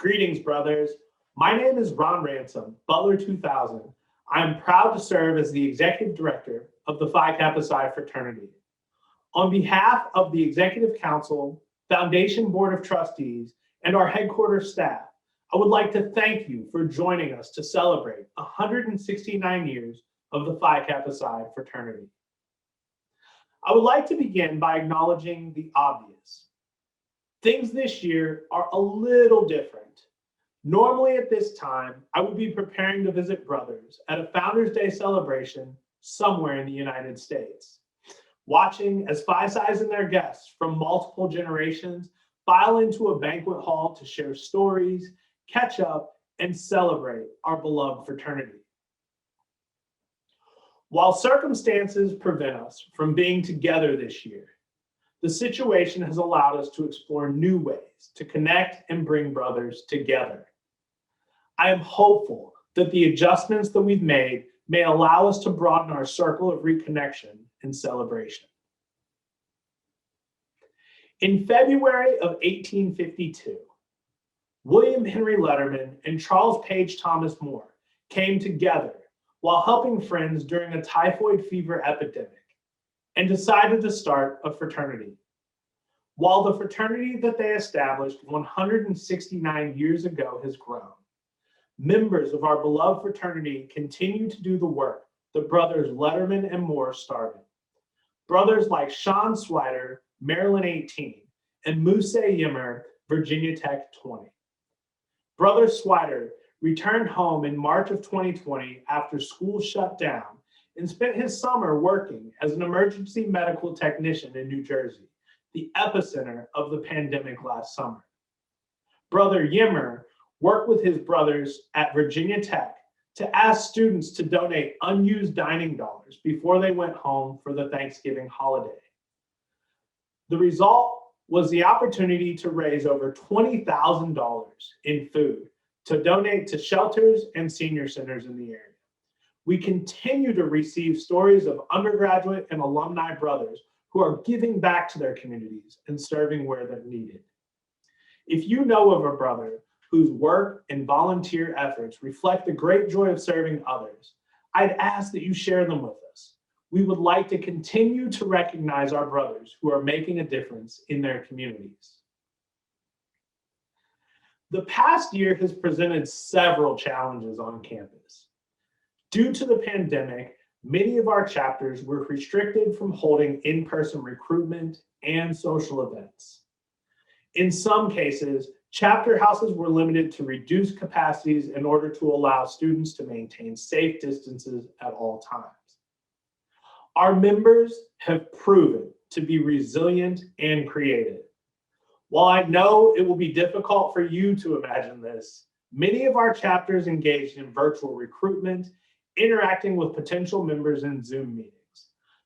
Greetings, brothers. My name is Ransom, Butler 2000. I am proud to serve as the Executive Director of the Phi Kappa Psi Fraternity. On behalf of the Executive Council, Foundation Board of Trustees, and our headquarters staff, I would like to thank you for joining us to celebrate 169 years of the Phi Kappa Psi Fraternity. I would like to begin by acknowledging the obvious. Things this year are a little different. Normally at this time, I would be preparing to visit brothers at a Founders Day celebration somewhere in the United States, watching as Phi Psis and their guests from multiple generations file into a banquet hall to share stories, catch up, and celebrate our beloved fraternity. While circumstances prevent us from being together this year, the situation has allowed us to explore new ways to connect and bring brothers together. I am hopeful that the adjustments that we've made may allow us to broaden our circle of reconnection and celebration. In February of 1852, William Henry Letterman and Charles Page Thomas Moore came together while helping friends during a typhoid fever epidemic and decided to start a fraternity. While the fraternity that they established 169 years ago has grown, members of our beloved fraternity continue to do the work that brothers Letterman and Moore started. Brothers like Sean Swider, Maryland 18, and Muse Yimmer, Virginia Tech 20. Brother Swider returned home in March of 2020 after school shut down and spent his summer working as an emergency medical technician in New Jersey, the epicenter of the pandemic last summer. Brother Yimmer worked with his brothers at Virginia Tech to ask students to donate unused dining dollars before they went home for the Thanksgiving holiday. The result was the opportunity to raise over $20,000 in food to donate to shelters and senior centers in the area. We continue to receive stories of undergraduate and alumni brothers who are giving back to their communities and serving where they're needed. If you know of a brother whose work and volunteer efforts reflect the great joy of serving others, I'd ask that you share them with us. We would like to continue to recognize our brothers who are making a difference in their communities. The past year has presented several challenges on campus. Due to the pandemic, many of our chapters were restricted from holding in-person recruitment and social events. In some cases, chapter houses were limited to reduced capacities in order to allow students to maintain safe distances at all times. Our members have proven to be resilient and creative. While I know it will be difficult for you to imagine this, many of our chapters engaged in virtual recruitment, interacting with potential members in Zoom meetings.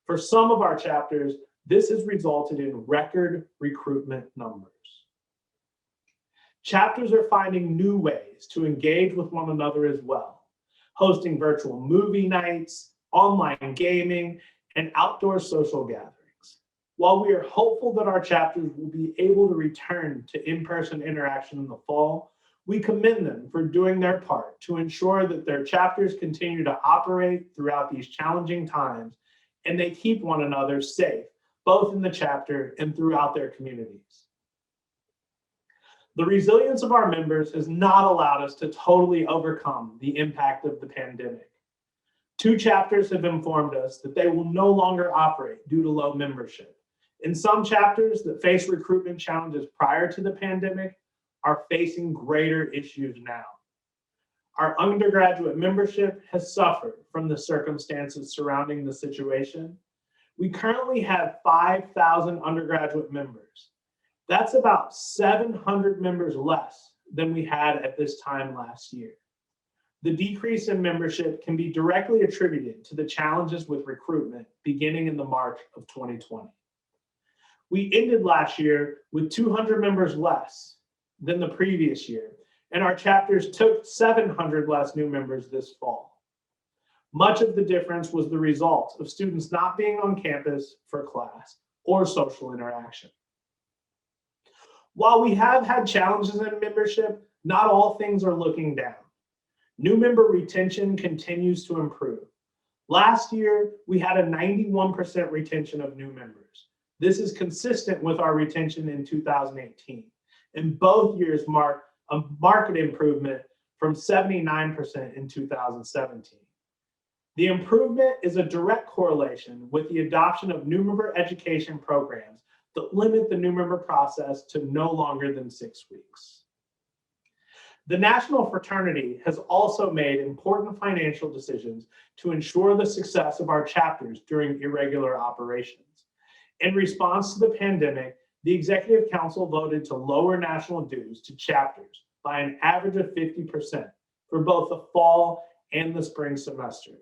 For some of our chapters, this has resulted in record recruitment numbers. Chapters are finding new ways to engage with one another as well, hosting virtual movie nights, online gaming, and outdoor social gatherings. While we are hopeful that our chapters will be able to return to in-person interaction in the fall, we commend them for doing their part to ensure that their chapters continue to operate throughout these challenging times and they keep one another safe, both in the chapter and throughout their communities. The resilience of our members has not allowed us to totally overcome the impact of the pandemic. 2 chapters have informed us that they will no longer operate due to low membership. In some chapters that faced recruitment challenges prior to the pandemic are facing greater issues now. Our undergraduate membership has suffered from the circumstances surrounding the situation. We currently have 5,000 undergraduate members. That's about 700 members less than we had at this time last year. The decrease in membership can be directly attributed to the challenges with recruitment beginning in the March of 2020. We ended last year with 200 members less than the previous year, and our chapters took 700 less new members this fall. Much of the difference was the result of students not being on campus for class or social interaction. While we have had challenges in membership, not all things are looking down. New member retention continues to improve. Last year, we had a 91% retention of new members. This is consistent with our retention in 2018. And both years mark a marked improvement from 79% in 2017. The improvement is a direct correlation with the adoption of new member education programs that limit the new member process to no longer than 6 weeks. The National Fraternity has also made important financial decisions to ensure the success of our chapters during irregular operations. In response to the pandemic, the Executive Council voted to lower national dues to chapters by an average of 50% for both the fall and the spring semester.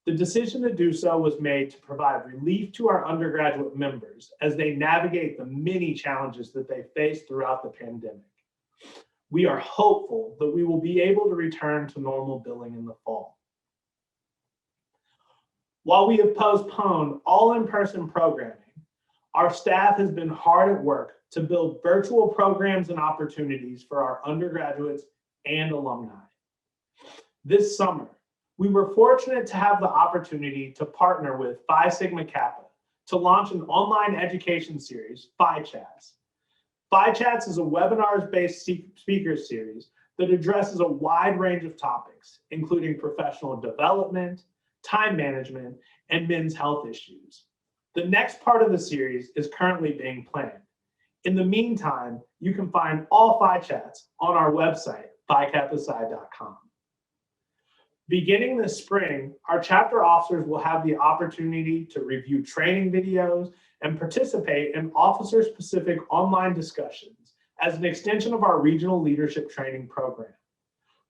The decision to do so was made to provide relief to our undergraduate members as they navigate the many challenges that they face throughout the pandemic. We are hopeful that we will be able to return to normal billing in the fall. While we have postponed all in-person programming, our staff has been hard at work to build virtual programs and opportunities for our undergraduates and alumni. This summer, we were fortunate to have the opportunity to partner with Phi Sigma Kappa to launch an online education series, Phi Chats. Phi Chats is a webinars-based speaker series that addresses a wide range of topics, including professional development, time management, and men's health issues. The next part of the series is currently being planned. In the meantime, you can find all Phi Chats on our website, phikappapsi.com. Beginning this spring, our chapter officers will have the opportunity to review training videos and participate in officer-specific online discussions as an extension of our regional leadership training program.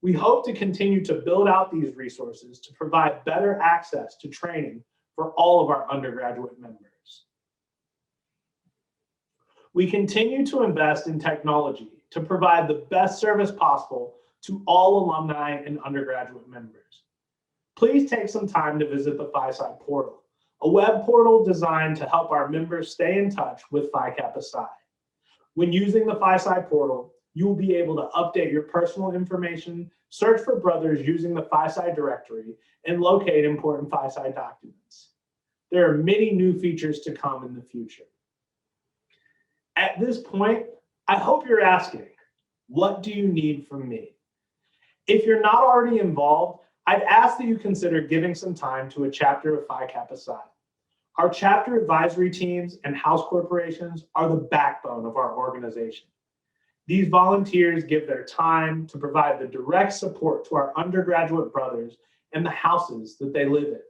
We hope to continue to build out these resources to provide better access to training for all of our undergraduate members. We continue to invest in technology to provide the best service possible to all alumni and undergraduate members. Please take some time to visit the Phi-Psi portal, a web portal designed to help our members stay in touch with Phi Kappa Psi. When using the Phi-Psi portal, you will be able to update your personal information, search for brothers using the Phi-Psi directory, and locate important Phi-Psi documents. There are many new features to come in the future. At this point, I hope you're asking, what do you need from me? If you're not already involved, I'd ask that you consider giving some time to a chapter of Phi Kappa Psi. Our chapter advisory teams and house corporations are the backbone of our organization. These volunteers give their time to provide the direct support to our undergraduate brothers and the houses that they live in.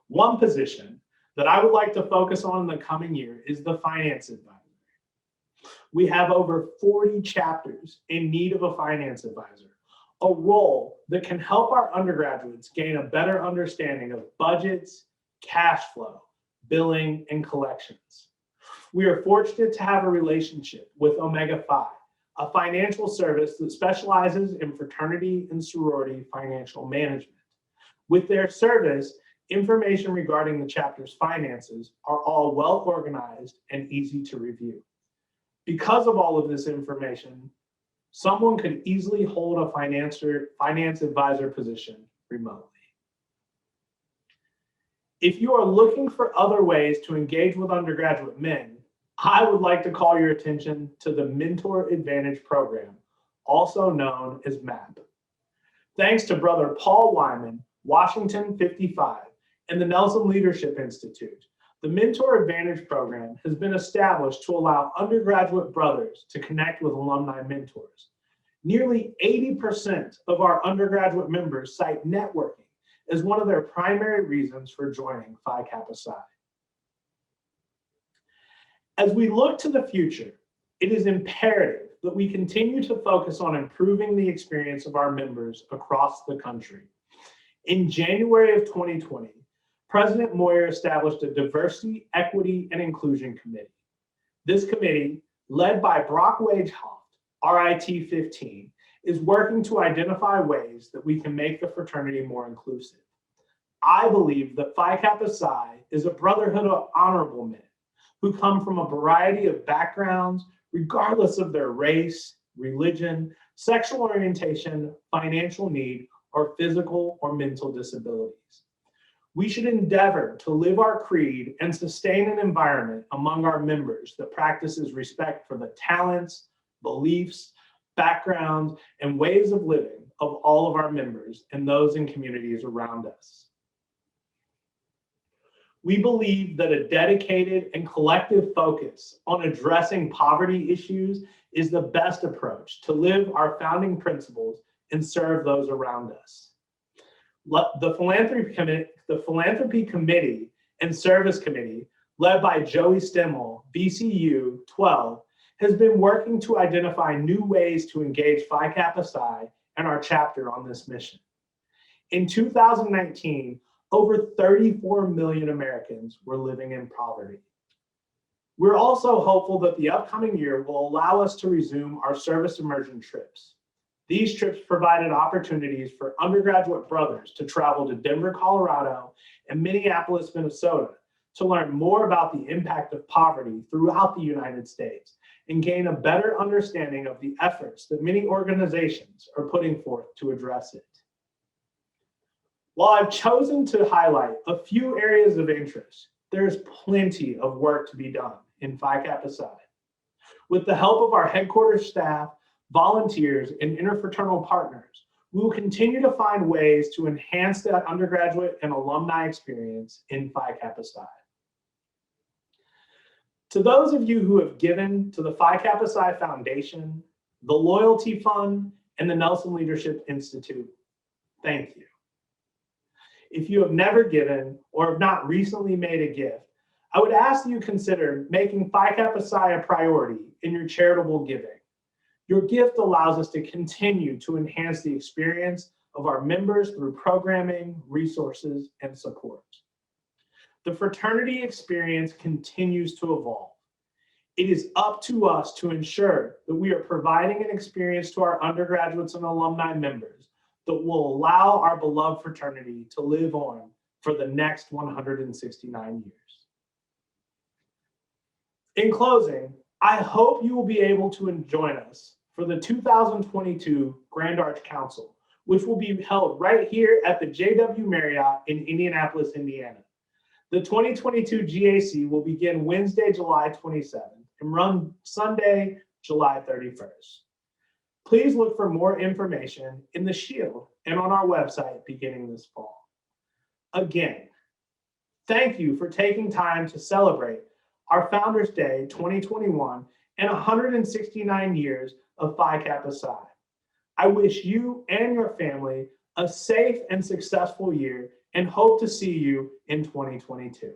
One position that I would like to focus on in the coming year is the finance advisor. We have over 40 chapters in need of a finance advisor, a role that can help our undergraduates gain a better understanding of budgets, cash flow, billing, and collections. We are fortunate to have a relationship with Omega Phi, a financial service that specializes in fraternity and sorority financial management. With their service, information regarding the chapter's finances are all well organized and easy to review. Because of all of this information, someone could easily hold a finance advisor position remotely. If you are looking for other ways to engage with undergraduate men, I would like to call your attention to the Mentor Advantage program, also known as MAP. Thanks to Brother Paul Wyman, Washington 55, and the Nelson Leadership Institute, the Mentor Advantage program has been established to allow undergraduate brothers to connect with alumni mentors. Nearly 80% of our undergraduate members cite networking as one of their primary reasons for joining Phi Kappa Psi. As we look to the future, it is imperative that we continue to focus on improving the experience of our members across the country. In January of 2020, President Moyer established a Diversity, Equity, and Inclusion Committee. This committee, led by Brock Wagehoft, RIT 15, is working to identify ways that we can make the fraternity more inclusive. I believe that Phi Kappa Psi is a brotherhood of honorable men who come from a variety of backgrounds, regardless of their race, religion, sexual orientation, financial need, or physical or mental disabilities. We should endeavor to live our creed and sustain an environment among our members that practices respect for the talents, beliefs, backgrounds, and ways of living of all of our members and those in communities around us. We believe that a dedicated and collective focus on addressing poverty issues is the best approach to live our founding principles and serve those around us. The Philanthropy Committee and Service Committee, led by Joey Stimmel, VCU 12, has been working to identify new ways to engage Phi Kappa Psi and our chapter on this mission. In 2019, over 34 million Americans were living in poverty. We're also hopeful that the upcoming year will allow us to resume our service immersion trips. These trips provided opportunities for undergraduate brothers to travel to Denver, Colorado, and Minneapolis, Minnesota, to learn more about the impact of poverty throughout the United States and gain a better understanding of the efforts that many organizations are putting forth to address it. While I've chosen to highlight a few areas of interest, there's plenty of work to be done in Phi Kappa Psi. With the help of our headquarters staff, volunteers, and interfraternal partners, we will continue to find ways to enhance that undergraduate and alumni experience in Phi Kappa Psi. To those of you who have given to the Phi Kappa Psi Foundation, the Loyalty Fund, and the Nelson Leadership Institute, thank you. If you have never given or have not recently made a gift, I would ask that you consider making Phi Kappa Psi a priority in your charitable giving. Your gift allows us to continue to enhance the experience of our members through programming, resources, and support. The fraternity experience continues to evolve. It is up to us to ensure that we are providing an experience to our undergraduates and alumni members that will allow our beloved fraternity to live on for the next 169 years. In closing, I hope you will be able to join us for the 2022 Grand Arch Council, which will be held right here at the JW Marriott in Indianapolis, Indiana. The 2022 GAC will begin Wednesday, July 27th and run Sunday, July 31st. Please look for more information in the Shield and on our website beginning this fall. Again, thank you for taking time to celebrate our Founders Day 2021 and 169 years of Phi Kappa Psi. I wish you and your family a safe and successful year and hope to see you in 2022.